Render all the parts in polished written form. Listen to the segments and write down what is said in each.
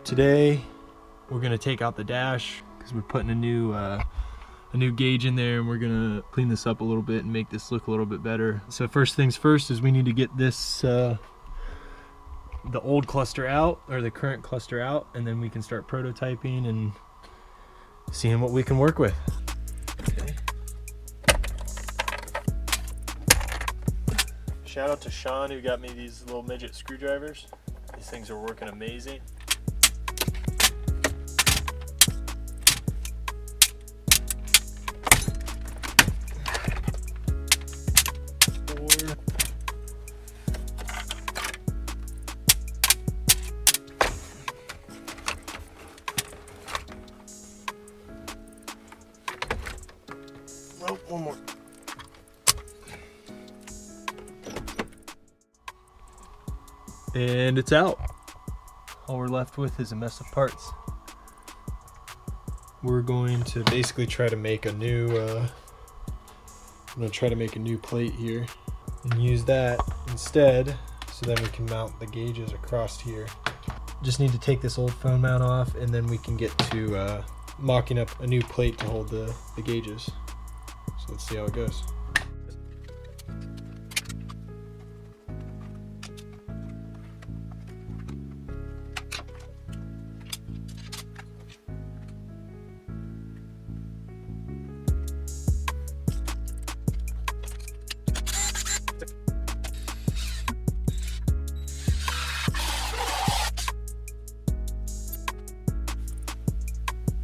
Today we're gonna take out the dash because we're putting a new gauge in there, and we're gonna clean this up a little bit and make this look a little bit better. So first things first is we need to get this the old cluster out, or the current cluster out, and then we can start prototyping and seeing what we can work with. Okay. Shout out to Sean who got me these little midget screwdrivers. These things are working amazing. Oh, one more. And it's out. All we're left with is a mess of parts. We're going to basically try to make a new I'm going to try to make a new plate here and use that instead, so then we can mount the gauges across here. Just need to take this old phone mount off, and then we can get to mocking up a new plate to hold the gauges. So let's see how it goes.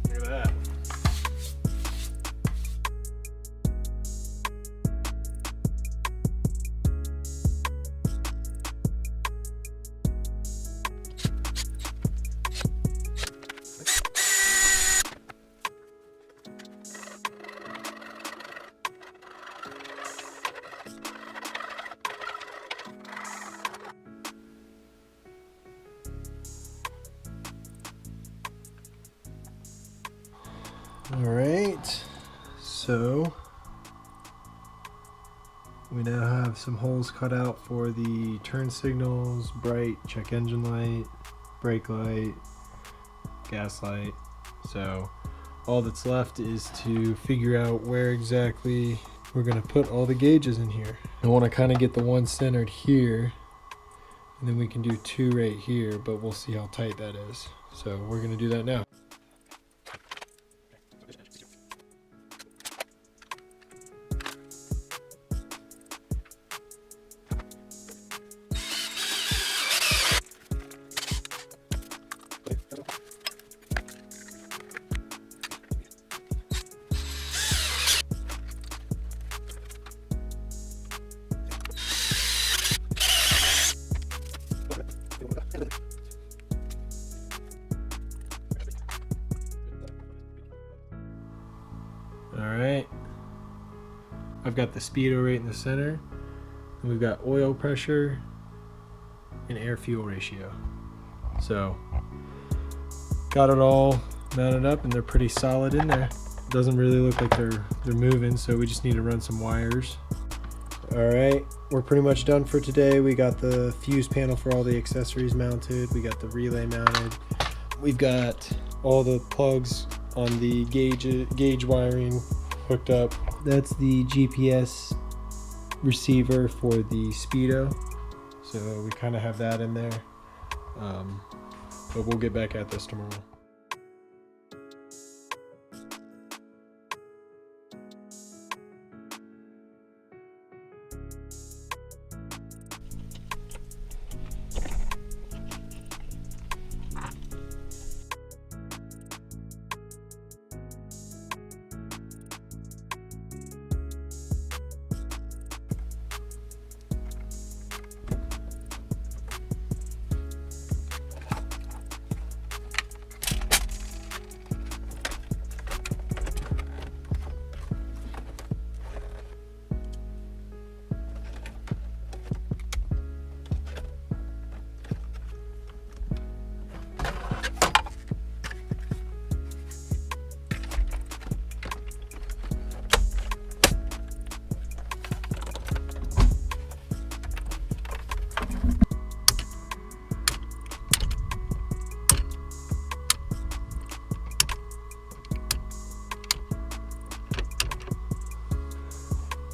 Look at that. All right, so we now have some holes cut out for the turn signals, bright, check engine light, brake light, gas light. So all that's left is to figure out where exactly we're gonna put all the gauges in here. I wanna kinda get the one centered here, and then we can do two right here, but we'll see how tight that is. So we're gonna do that now. Alright, I've got the speedo right in the center, and we've got oil pressure and air fuel ratio. So got it all mounted up, and they're pretty solid in there. Doesn't really look like they're moving, so we just need to run some wires. Alright, we're pretty much done for today. We got the fuse panel for all the accessories mounted, we got the relay mounted, we've got all the plugs on the gauge wiring hooked up. That's the GPS receiver for the speedo, so we kind of have that in there, but we'll get back at this tomorrow.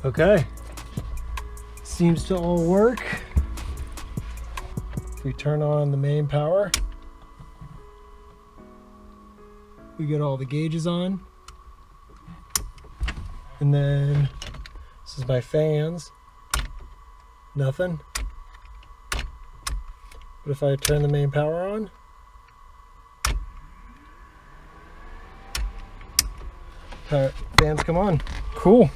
Okay, seems to all work. If we turn on the main power, we get all the gauges on. And then this is my fans, nothing. But if I turn the main power on, fans come on. Cool.